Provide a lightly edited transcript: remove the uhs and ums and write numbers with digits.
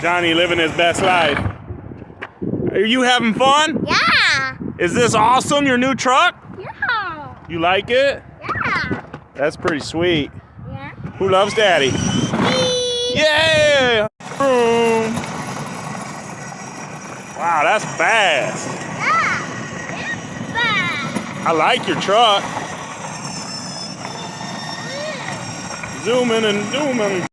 Johnny living his best life. Are you having fun? Yeah. Is this awesome, your new truck? Yeah. You like it? Yeah. That's pretty sweet. Yeah. Who loves Daddy? Me. Yeah! Boom. Wow, that's fast. Yeah. It's fast. I like your truck. Zooming and zooming.